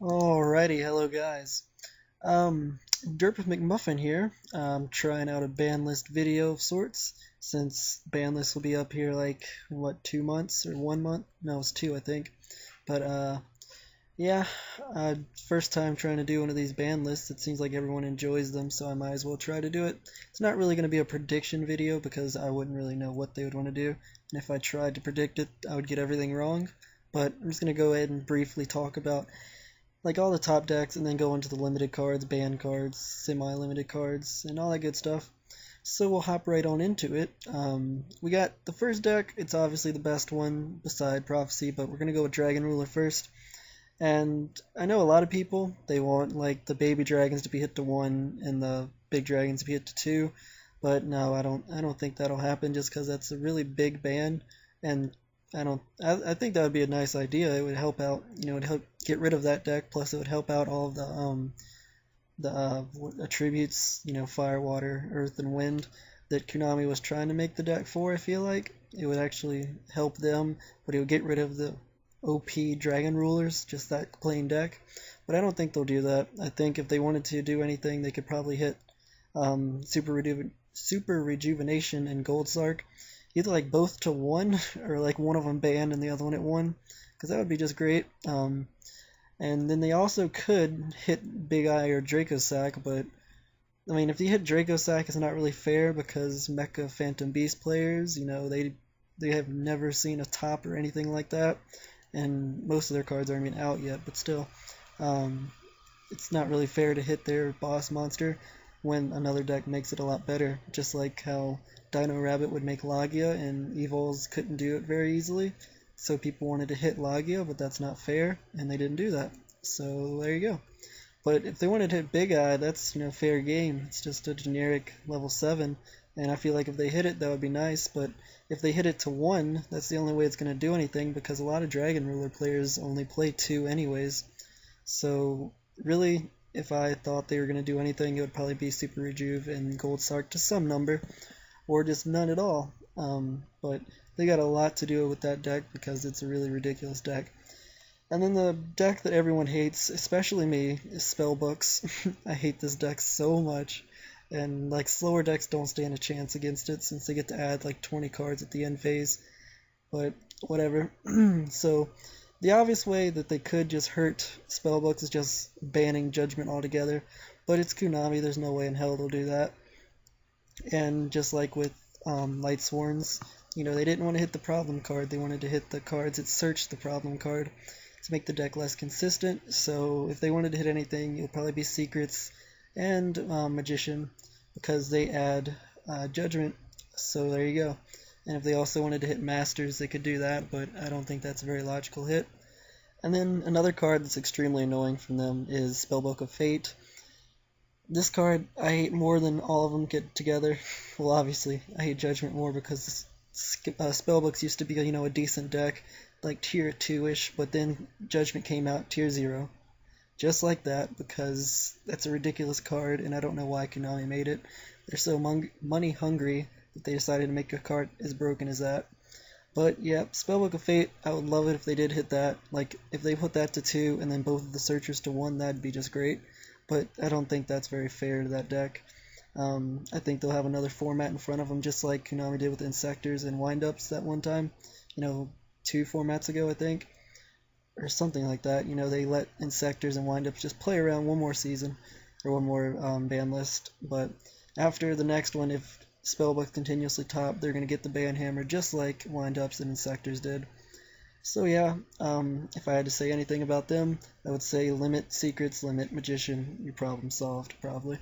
Alrighty, hello guys. DerpMcMuffin here. Trying out a ban list video of sorts, since ban list will be up here like, what, 2 months or 1 month? No, it's two, I think. But, yeah, first time trying to do one of these ban lists. It seems like everyone enjoys them, so I might as well try to do it. It's not really going to be a prediction video because I wouldn't really know what they would want to do, and if I tried to predict it, I would get everything wrong. But I'm just going to go ahead and briefly talk about like all the top decks and then go into the limited cards, banned cards, semi-limited cards, and all that good stuff. So we'll hop right on into it. We got the first deck. It's obviously the best one beside Prophecy, but we're going to go with Dragon Ruler first. And I know a lot of people, they want like the baby dragons to be hit to 1 and the big dragons to be hit to 2. But no, I don't think that'll happen just because that's a really big ban, and I think that would be a nice idea. It would help out, it would help get rid of that deck. Plus, it would help out all of the attributes, fire, water, earth, and wind that Konami was trying to make the deck for. I feel like it would actually help them, but it would get rid of the OP Dragon Rulers, just that plain deck. But I don't think they'll do that. I think if they wanted to do anything, they could probably hit Super Rejuvenation and Gold Sarc, either like both to 1 or like one of them banned and the other one at 1, because that would be just great. And then they also could hit Big Eye or Draco Sack, but I mean, if you hit Draco Sack, it's not really fair because Mecha Phantom Beast players, they have never seen a top or anything like that, and most of their cards aren't even out yet. But still, um, it's not really fair to hit their boss monster when another deck makes it a lot better. Just like how Dino Rabbit would make Logia and Evils couldn't do it very easily. So people wanted to hit Logia, but that's not fair, and they didn't do that. So there you go. But if they wanted to hit Big Eye, that's fair game. It's just a generic level 7, and I feel like if they hit it, that would be nice. But if they hit it to 1, that's the only way it's going to do anything, because a lot of Dragon Ruler players only play 2 anyways. So really, if I thought they were going to do anything, it would probably be Super Rejuve and Gold Sarc to some number, or just none at all. But they got a lot to do with that deck because it's a really ridiculous deck. And then the deck that everyone hates, especially me, is Spellbooks. I hate this deck so much. And like slower decks don't stand a chance against it since they get to add like 20 cards at the end phase. But whatever. So the obvious way that they could just hurt Spellbooks is just banning Judgment altogether. But it's Konami, there's no way in hell they'll do that. And just like with Light Sworns, they didn't want to hit the problem card, they wanted to hit the cards that searched the problem card to make the deck less consistent. So if they wanted to hit anything, it would probably be Secrets and Magician, because they add Judgment. So there you go. And if they also wanted to hit Masters, they could do that, but I don't think that's a very logical hit. And then another card that's extremely annoying from them is Spellbook of Fate. This card I hate more than all of them get together. Well, obviously, I hate Judgment more because Spellbooks used to be, a decent deck, like tier 2-ish, but then Judgment came out tier 0. Just like that, because that's a ridiculous card, and I don't know why Konami made it. They're so money hungry that they decided to make a card as broken as that. But yeah, Spellbook of Fate, I would love it if they did hit that. Like, if they put that to 2 and then both of the searchers to 1, that'd be just great. But I don't think that's very fair to that deck. I think they'll have another format in front of them, just like Konami did with Insectors and Windups that one time. 2 formats ago, I think. Or something like that. They let Insectors and Windups just play around one more season, or one more ban list. But after the next one, if Spellbook continuously top, they're going to get the ban hammer just like Windups and Insectors did. So yeah, if I had to say anything about them, I would say limit Secrets, limit Magician, your problem solved, probably.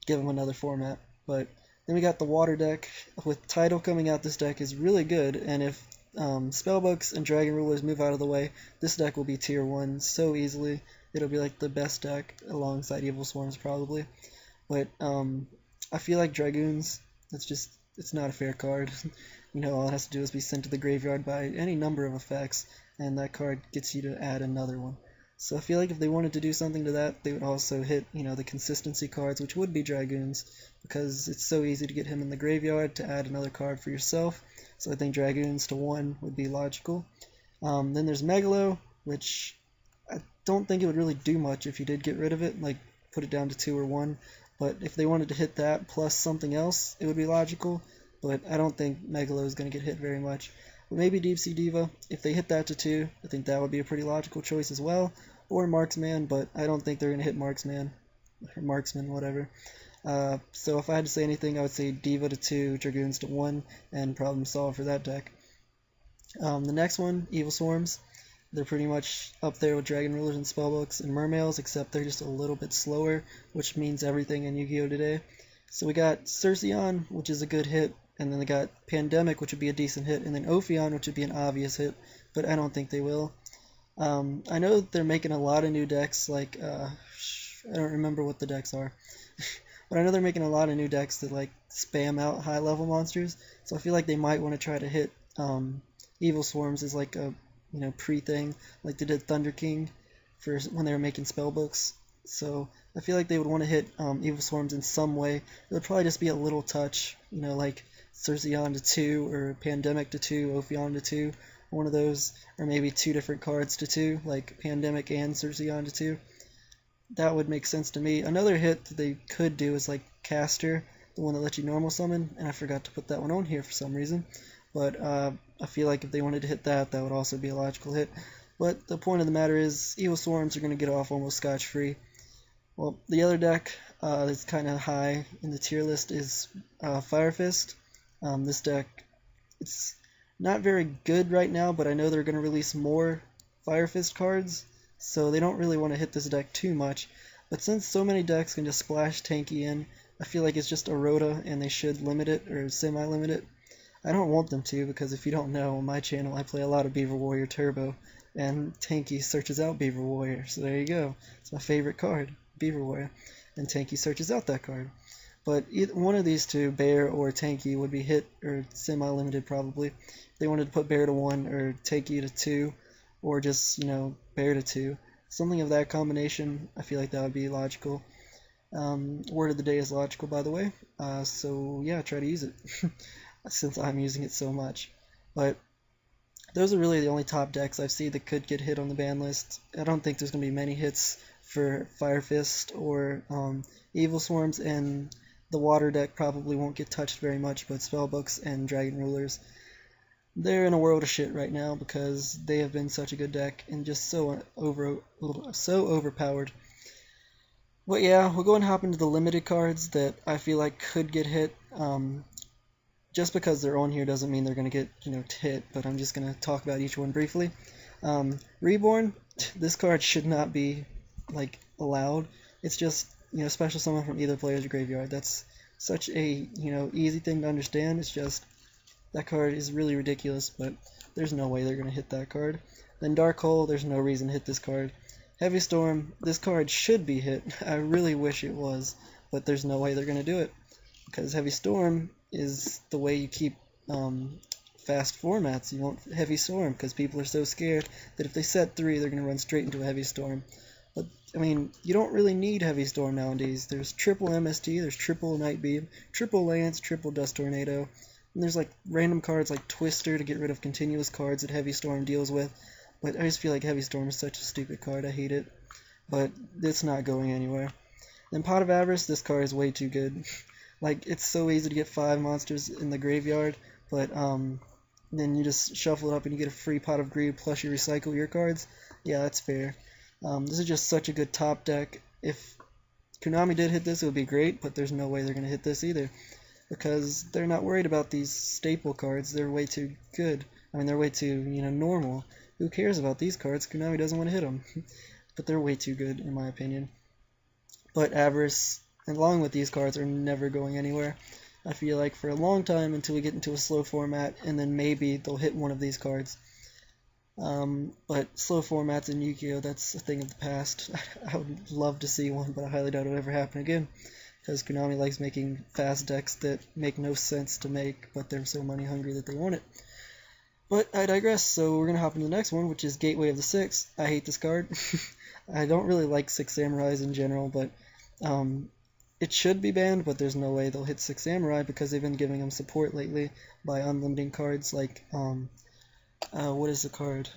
Give them another format. But then we got the Water deck. With Tidal coming out, this deck is really good, and if Spellbooks and Dragon Rulers move out of the way, this deck will be tier 1 so easily. It'll be like the best deck alongside Evilswarms probably. But I feel like Dragoons, it's not a fair card. All it has to do is be sent to the graveyard by any number of effects, and that card gets you to add another one. So I feel like if they wanted to do something to that, they would also hit, the consistency cards, which would be Dragoons, because it's so easy to get him in the graveyard to add another card for yourself. So I think Dragoons to 1 would be logical. Then there's Megalo, which I don't think it would really do much if you did get rid of it, like put it down to 2 or 1. But if they wanted to hit that plus something else, it would be logical. But I don't think Megalo is going to get hit very much. But maybe Deep Sea Diva, if they hit that to 2, I think that would be a pretty logical choice as well. Or Marksman, but I don't think they're going to hit Marksman. Or Marksman, whatever. So if I had to say anything, I would say Diva to 2, Dragoons to 1, and problem solved for that deck. The next one, Evilswarms. They're pretty much up there with Dragon Rulers and Spellbooks and Mermails, except they're just a little bit slower, which means everything in Yu-Gi-Oh! Today. So we got Cercion, which is a good hit, and then they got Pandemic, which would be a decent hit, and then Ophion, which would be an obvious hit, but I don't think they will. I know they're making a lot of new decks, like, I don't remember what the decks are, but I know they're making a lot of new decks that, like, spam out high-level monsters, so I feel like they might want to try to hit Evilswarms as, like, a pre-thing, like they did Thunder King for when they were making spellbooks. So I feel like they would want to hit Evilswarms in some way. It would probably just be a little touch, like Cercion to 2 or Pandemic to 2, Ophion to 2, one of those, or maybe 2 different cards to 2, like Pandemic and Cercion to 2. That would make sense to me. Another hit that they could do is like Caster, the one that lets you normal summon, and I forgot to put that one on here for some reason. But I feel like if they wanted to hit that, that would also be a logical hit. But the point of the matter is, Evilswarms are going to get off almost scotch-free. Well, the other deck that's kind of high in the tier list is Fire Fist. This deck, it's not very good right now, but I know they're going to release more Fire Fist cards, so they don't really want to hit this deck too much. But since so many decks can just splash Tenki in, I feel like it's just a Rota, and they should limit it, or semi-limit it. I don't want them to, because if you don't know, on my channel I play a lot of Beaver Warrior Turbo, and Tenki searches out Beaver Warrior, so there you go. It's my favorite card, Beaver Warrior, and Tenki searches out that card. But either one of these two, Bear or Tenki, would be hit, or semi-limited probably. If they wanted to put Bear to 1, or Tenki to 2, or just, Bear to 2. Something of that combination, I feel like that would be logical. Word of the day is logical, by the way, so yeah, try to use it. Since I'm using it so much. But those are really the only top decks I've seen that could get hit on the ban list. I don't think there's going to be many hits for Fire Fist or Evilswarms, and the water deck probably won't get touched very much, but Spellbooks and Dragon Rulers, they're in a world of shit right now because they have been such a good deck and just so overpowered. But yeah, we'll go and hop into the limited cards that I feel like could get hit. Just because they're on here doesn't mean they're going to get, hit, but I'm just going to talk about each one briefly. Reborn, this card should not be, allowed. It's just, special summon from either player's graveyard. That's such a, easy thing to understand. It's just, that card is really ridiculous, but there's no way they're going to hit that card. Then Dark Hole, there's no reason to hit this card. Heavy Storm, this card should be hit. I really wish it was, but there's no way they're going to do it, because Heavy Storm is the way you keep fast formats. You want Heavy Storm because people are so scared that if they set 3, they're going to run straight into a Heavy Storm. But, you don't really need Heavy Storm nowadays. There's triple MST, there's triple Night Beam, triple Lance, triple Dust Tornado, and there's random cards like Twister to get rid of continuous cards that Heavy Storm deals with. But I just feel like Heavy Storm is such a stupid card. I hate it. But it's not going anywhere. Then Pot of Avarice, this card is way too good. It's so easy to get 5 monsters in the graveyard, but then you just shuffle it up and you get a free Pot of Greed plus you recycle your cards. Yeah, that's fair. This is just such a good top deck. If Konami did hit this, it would be great, but there's no way they're going to hit this either, because they're not worried about these staple cards. They're way too good. They're way too, normal. Who cares about these cards? Konami doesn't want to hit them. But they're way too good, in my opinion. But Avarice, along with these cards, are never going anywhere. I feel like for a long time until we get into a slow format, and then maybe they'll hit one of these cards. But slow formats in Yu-Gi-Oh! That's a thing of the past. I would love to see one, but I highly doubt it'll ever happen again, because Konami likes making fast decks that make no sense to make, but they're so money hungry that they want it. But I digress, so we're going to hop into the next one, which is Gateway of the Six. I hate this card. I don't really like Six Samurais in general, but it should be banned, but there's no way they'll hit Six Samurai because they've been giving them support lately by unlimiting cards like, what is the card?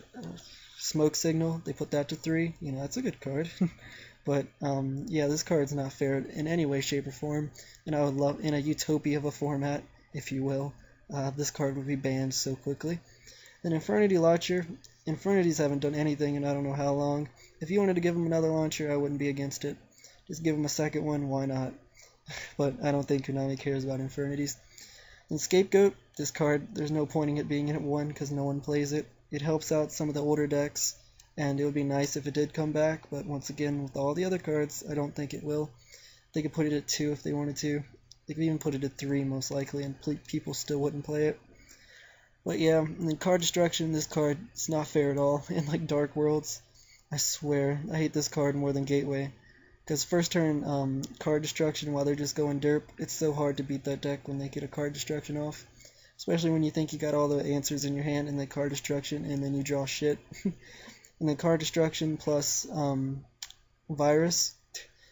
Smoke Signal, they put that to 3. You know, that's a good card. But yeah, this card's not fair in any way, shape, or form. And I would love, in a utopia of a format, if you will, this card would be banned so quickly. Then Infernity Launcher. Infernities haven't done anything in I don't know how long. If you wanted to give them another launcher, I wouldn't be against it. Just give them a second one, why not? But I don't think Konami cares about Infernities. And Scapegoat, this card, there's no point in it being in at 1 because no one plays it. It helps out some of the older decks, and it would be nice if it did come back, but once again, with all the other cards, I don't think it will. They could put it at 2 if they wanted to. They could even put it at 3 most likely, and people still wouldn't play it. But yeah, and then Card Destruction, this card, it's not fair at all. In like Dark Worlds, I swear, I hate this card more than Gateway. Because first turn Card Destruction while they're just going derp, it's so hard to beat that deck when they get a Card Destruction off. Especially when you think you got all the answers in your hand and then Card Destruction and then you draw shit. And then Card Destruction plus Virus,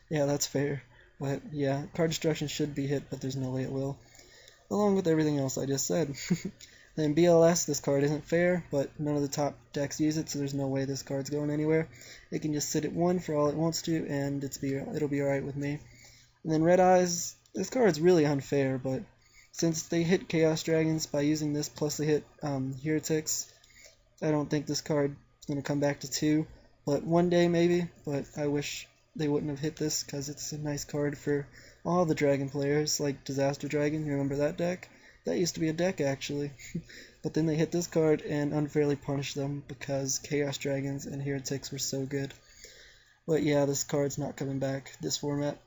yeah, that's fair. But yeah, Card Destruction should be hit, but there's no way it will. Along with everything else I just said. Then BLS, this card isn't fair, but none of the top decks use it, so there's no way this card's going anywhere. It can just sit at 1 for all it wants to, and it'll be alright with me. And then Red Eyes, this card's really unfair, but since they hit Chaos Dragons by using this, plus they hit Heretics, I don't think this card is going to come back to 2. But one day maybe, but I wish they wouldn't have hit this, because it's a nice card for all the Dragon players, like Disaster Dragon, you remember that deck? That used to be a deck, actually. But then they hit this card and unfairly punished them because Chaos Dragons and Heretics were so good. But yeah, this card's not coming back, this format.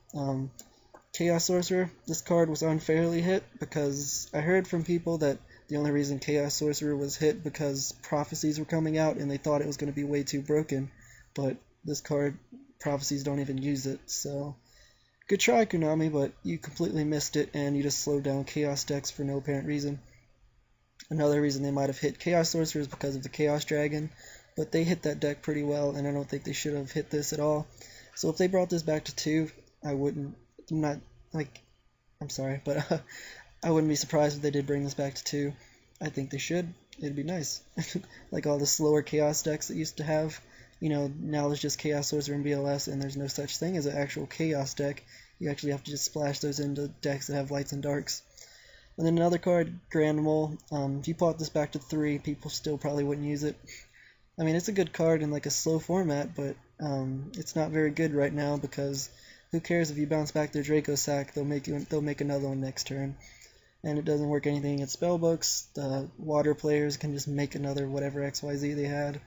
Chaos Sorcerer, this card was unfairly hit because I heard from people that the only reason Chaos Sorcerer was hit because prophecies were coming out and they thought it was going to be way too broken. But this card, prophecies don't even use it, so... Good try, Konami, but you completely missed it, and you just slowed down Chaos decks for no apparent reason. Another reason they might have hit Chaos Sorcerer is because of the Chaos Dragon, but they hit that deck pretty well, and I don't think they should have hit this at all. So if they brought this back to 2, I wouldn't, I'm sorry, but I wouldn't be surprised if they did bring this back to 2. I think they should. It'd be nice. Like all the slower Chaos decks that used to have. You know, now there's just Chaos Sorcerer and BLS, and there's no such thing as an actual Chaos deck. You actually have to just splash those into decks that have lights and darks. And then another card, Grand Mole. If you brought this back to 3, people still probably wouldn't use it. I mean, it's a good card in like a slow format, but it's not very good right now because who cares if you bounce back their Draco Sack? They'll make another one next turn. And it doesn't work anything against spellbooks. The water players can just make another whatever XYZ they had.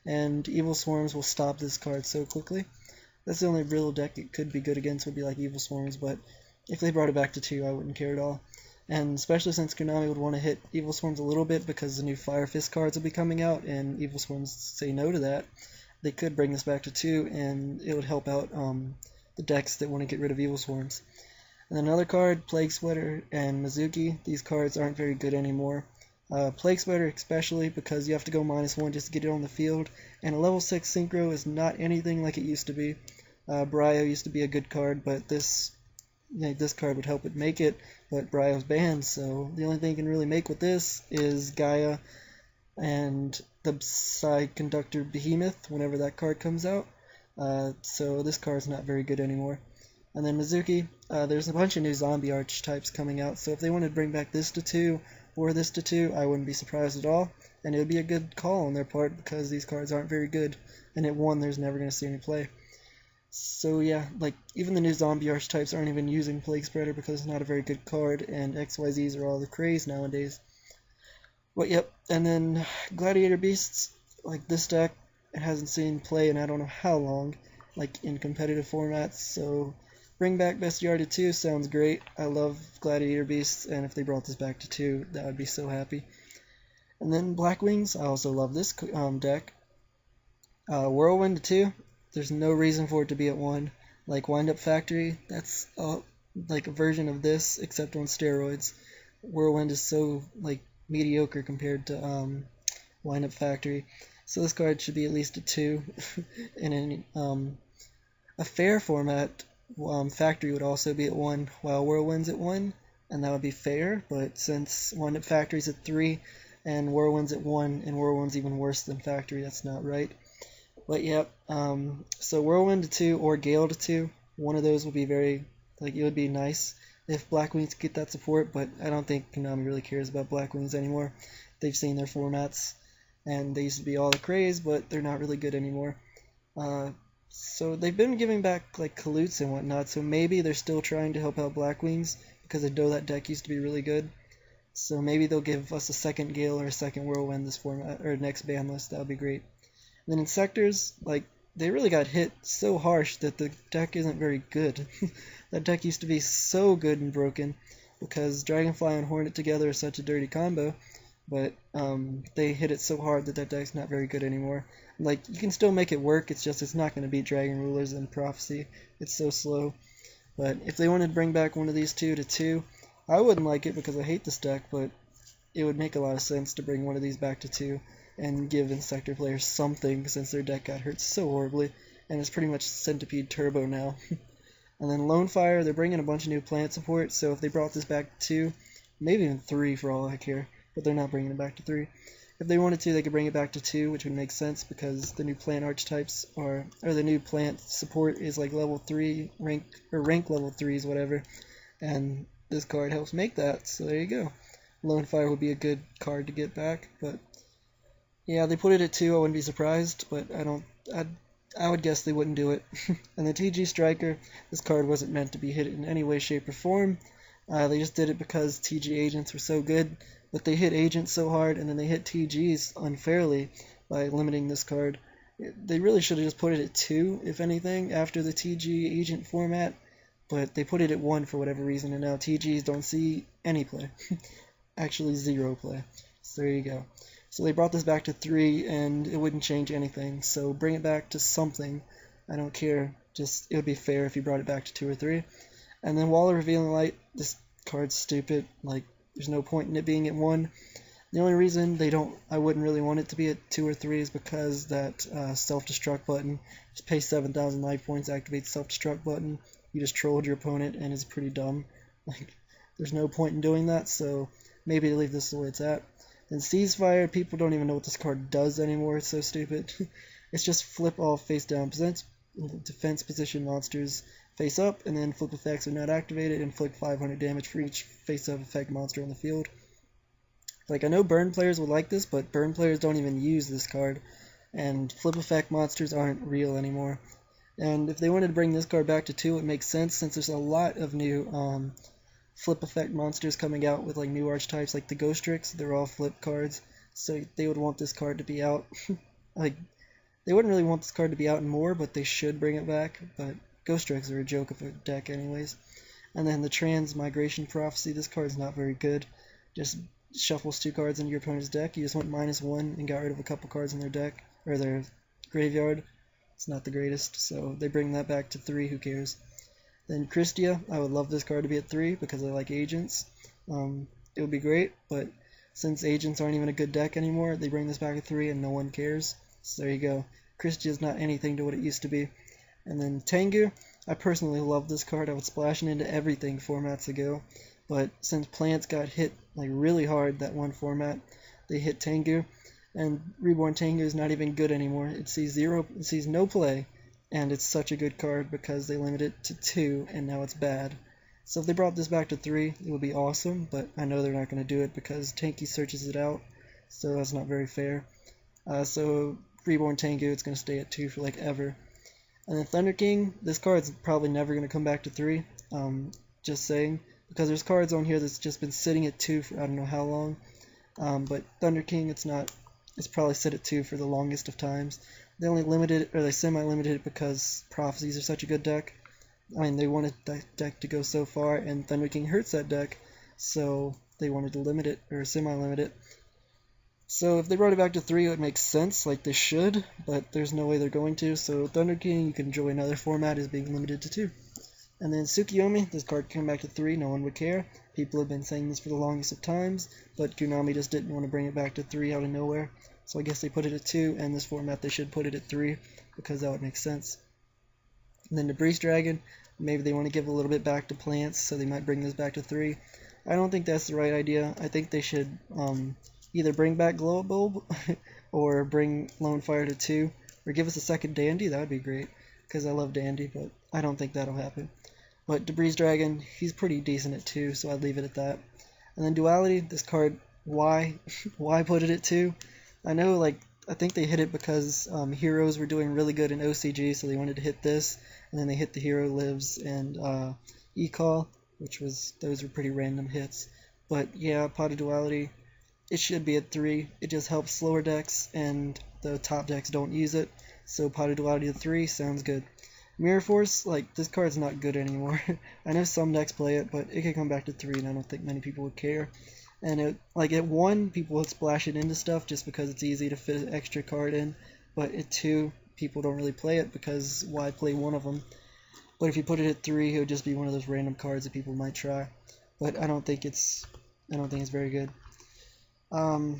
And Evil Swarms will stop this card so quickly. That's the only real deck it could be good against would be like Evil Swarms, but if they brought it back to 2, I wouldn't care at all. And especially since Konami would want to hit Evil Swarms a little bit because the new Fire Fist cards will be coming out, and Evil Swarms say no to that, they could bring this back to 2, and it would help out the decks that want to get rid of Evil Swarms. And then another card, Plaguespreader and Mizuki. These cards aren't very good anymore. Plaguespreader especially because you have to go -1 just to get it on the field, and a level 6 Synchro is not anything like it used to be. Bryo used to be a good card, but this card would help it make it, but Bryo's banned, so the only thing you can really make with this is Gaia and the Psy-Conductor Behemoth whenever that card comes out, so this card's not very good anymore. And then Mizuki, there's a bunch of new zombie archetypes coming out, so if they wanted to bring back this to 2, or this to 2, I wouldn't be surprised at all, and it would be a good call on their part because these cards aren't very good, and at 1 there's never going to see any play. So yeah, like even the new zombie archetypes aren't even using Plaguespreader because it's not a very good card, and XYZs are all the craze nowadays. But yep, and then Gladiator Beasts, like this deck, it hasn't seen play in I don't know how long, like in competitive formats, so bring back Bestiary to 2 sounds great. I love Gladiator Beasts, and if they brought this back to 2, that would be so happy. And then Black Wings, I also love this deck. Whirlwind to 2, there's no reason for it to be at 1. Like Wind Up Factory, that's like a version of this, except on steroids. Whirlwind is so like mediocre compared to Wind Up Factory. So this card should be at least a 2. In a fair format, Factory would also be at 1, while Whirlwind's at 1, and that would be fair, but since Wind Up Factory's at 3, and Whirlwind's at 1, and Whirlwind's even worse than Factory. That's not right. But yep, so Whirlwind to 2 or Gale to 2, one of those would be very, like, it would be nice if Blackwings get that support, but I don't think Konami really cares about Blackwings anymore. They've seen their formats, and they used to be all the craze, but they're not really good anymore. So they've been giving back, like, Kalutes and whatnot, so maybe they're still trying to help out Blackwings, because I know that deck used to be really good. So maybe they'll give us a second Gale or a second Whirlwind this format, or next ban list. That would be great. And then in sectors, like, they really got hit so harsh that the deck isn't very good. That deck used to be so good and broken because Dragonfly and Hornet together is such a dirty combo, but they hit it so hard that deck's not very good anymore. Like, you can still make it work, it's just it's not going to beat Dragon Rulers and Prochecy. It's so slow. But if they wanted to bring back one of these 2 to 2, I wouldn't like it because I hate this deck, but it would make a lot of sense to bring one of these back to 2 and give Insector players something since their deck got hurt so horribly, and it's pretty much Centipede Turbo now. And then Lonefire, they're bringing a bunch of new plant support, so if they brought this back to 2, maybe even 3 for all I care, but they're not bringing it back to 3. If they wanted to, they could bring it back to 2, which would make sense because the new plant archetypes or the new plant support is like level 3, rank level 3s, whatever, and this card helps make that, so there you go. Lonefire would be a good card to get back, but yeah, they put it at 2, I wouldn't be surprised, but I would guess they wouldn't do it. And the TG Striker, this card wasn't meant to be hit in any way, shape, or form. They just did it because TG agents were so good, but they hit agents so hard, and then they hit TGs unfairly by limiting this card. They really should have just put it at 2, if anything, after the TG agent format, but they put it at 1 for whatever reason, and now TGs don't see any play. Actually, 0 play. So there you go. So they brought this back to 3, and it wouldn't change anything. So bring it back to something. I don't care. Just, it would be fair if you brought it back to 2 or 3. And then Wall of Revealing Light, this card's stupid. Like, there's no point in it being at 1. The only reason I wouldn't really want it to be at 2 or 3 is because that self-destruct button. Just pay 7,000 life points, activate self-destruct button. You just trolled your opponent, and it's pretty dumb. Like, there's no point in doing that, so maybe leave this the way it's at. And Ceasefire, people don't even know what this card does anymore. It's so stupid. It's just flip all face down defense position monsters face up, and then flip effects are not activated, and inflict 500 damage for each face up effect monster on the field. Like, I know burn players would like this, but burn players don't even use this card, and flip effect monsters aren't real anymore. And if they wanted to bring this card back to 2, it makes sense since there's a lot of new flip effect monsters coming out with like new archetypes, like the Ghostrix. They're all flip cards, so they would want this card to be out. Like, they wouldn't really want this card to be out more, but they should bring it back. But Ghostrix are a joke of a deck anyways. And then the Transmigration Prophecy, this card's not very good. Just shuffles 2 cards into your opponent's deck. You just went -1 and got rid of a couple cards in their deck, or their graveyard. It's not the greatest, so they bring that back to 3, who cares. Then Christia, I would love this card to be at 3 because I like agents. It would be great, but since agents aren't even a good deck anymore, they bring this back at 3 and no one cares. So there you go. Christia is not anything to what it used to be. And then Tengu, I personally love this card. I would splash it into everything formats ago, but since plants got hit like really hard that one format, they hit Tengu, and Reborn Tengu is not even good anymore. It sees no play. And it's such a good card because they limit it to 2, and now it's bad. So if they brought this back to 3, it would be awesome, but I know they're not going to do it because Tenki searches it out, so that's not very fair. So Reborn Tengu, it's going to stay at 2 for like ever. And then Thunder King, this card's probably never going to come back to 3, just saying, because there's cards on here that's just been sitting at 2 for I don't know how long. But Thunder King, it's probably sit at 2 for the longest of times. They only limited it, or they semi-limited it because Prophecies are such a good deck. I mean, they wanted that deck to go so far, and Thunder King hurts that deck, so they wanted to limit it, or semi-limit it. So if they brought it back to 3, it would make sense, like they should, but there's no way they're going to, so Thunder King, you can enjoy another format, is being limited to 2. And then Tsukuyomi, this card came back to 3, no one would care. People have been saying this for the longest of times, but Konami just didn't want to bring it back to 3 out of nowhere. So I guess they put it at 2, and this format they should put it at 3, because that would make sense. And then the Breeze Dragon, maybe they want to give a little bit back to plants, so they might bring this back to 3. I don't think that's the right idea. I think they should either bring back Glow Bulb or bring Lonefire to 2, or give us a second Dandy. That would be great, because I love Dandy, but I don't think that'll happen. But Debris Dragon, he's pretty decent at 2, so I'd leave it at that. And then Duality, this card, why? Why put it at 2? I know, like, I think they hit it because heroes were doing really good in OCG, so they wanted to hit this, and then they hit the Hero Lives and E-Call, those were pretty random hits. But yeah, Pot of Duality, it should be at 3. It just helps slower decks, and the top decks don't use it, so Pot of Duality at 3 sounds good. Mirror Force, like, this card's not good anymore. I know some decks play it, but it could come back to 3, and I don't think many people would care. And at 1, people would splash it into stuff just because it's easy to fit an extra card in, but at 2, people don't really play it because why play one of them? But if you put it at 3, it would just be one of those random cards that people might try. But I don't think it's very good. 6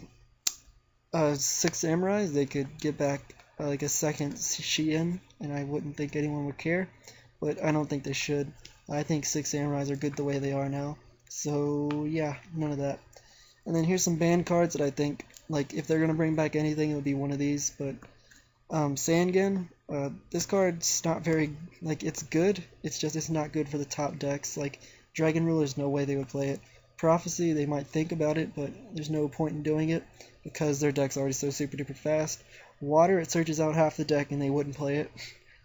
Samurais, they could get back like a second Shien, and I wouldn't think anyone would care, but I don't think they should. I think 6 Samurais are good the way they are now. So yeah, none of that. And then here's some banned cards that I think, like, if they're going to bring back anything, it would be one of these. But Sangan, this card's not very, like, it's good. It's just it's not good for the top decks. Like, Dragon Ruler's no way they would play it. Prochecy, they might think about it, but there's no point in doing it because their deck's already so super duper fast. Water, it searches out half the deck and they wouldn't play it.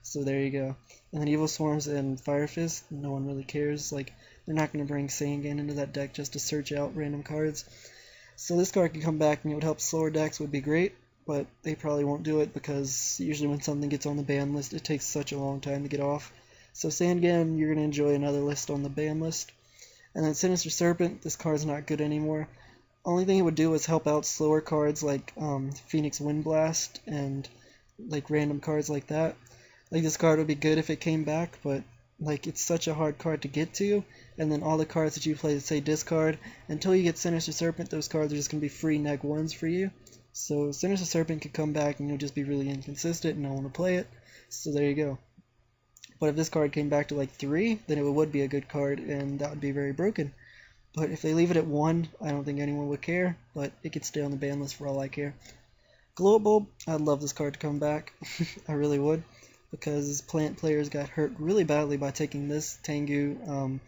So there you go. And then Evilswarms and Fire Fist, no one really cares. Like, they're not going to bring Sangan into that deck just to search out random cards. So this card can come back and it would help slower decks, would be great, but they probably won't do it because usually when something gets on the ban list, it takes such a long time to get off. So Sangan, you're going to enjoy another list on the ban list. And then Sinister Serpent, this card's not good anymore. Only thing it would do is help out slower cards like Phoenix Windblast and like random cards like that. Like, this card would be good if it came back, but like, it's such a hard card to get to, and then all the cards that you play that say discard, until you get Sinister Serpent, those cards are just going to be free neg 1s for you. So Sinister Serpent could come back and you'll just be really inconsistent and no one will play it. So there you go. But if this card came back to like 3, then it would be a good card, and that would be very broken. But if they leave it at 1, I don't think anyone would care, but it could stay on the ban list for all I care. Glow Bulb, I'd love this card to come back. I really would, because plant players got hurt really badly by taking this, Tengu,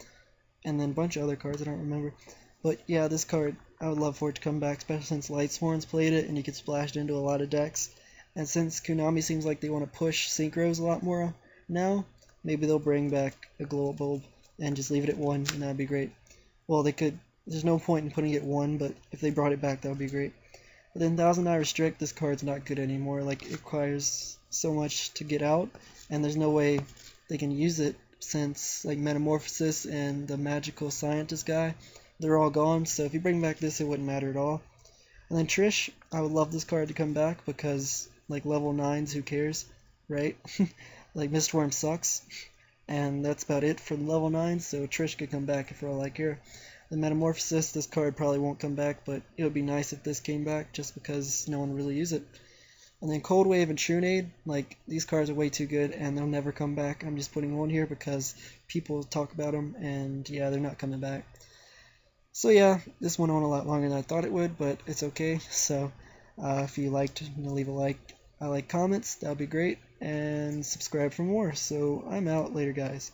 and then a bunch of other cards I don't remember. But yeah, this card, I would love for it to come back, especially since Lightsworn's played it and you get splashed into a lot of decks. And since Konami seems like they want to push synchros a lot more now, maybe they'll bring back a Glow Bulb and just leave it at 1, and that'd be great. Well, they could, there's no point in putting it 1, but if they brought it back, that would be great. But then 1000 Eye Restrict, this card's not good anymore. Like, it requires so much to get out, and there's no way they can use it since, like, Metamorphosis and the Magical Scientist guy, they're all gone, so if you bring back this, it wouldn't matter at all. And then Trish, I would love this card to come back because, like, level 9s, who cares, right? Like, Mistworm sucks, and that's about it for the level 9s, so Trish could come back for all I care. The Metamorphosis, this card probably won't come back, but it would be nice if this came back, just because no one really use it. And then Cold Wave and Trunade, like, these cards are way too good, and they'll never come back. I'm just putting one here because people talk about them, and yeah, they're not coming back. So yeah, this went on a lot longer than I thought it would, but it's okay. So if you liked, leave a like. I like comments, that would be great, and subscribe for more. So I'm out later, guys.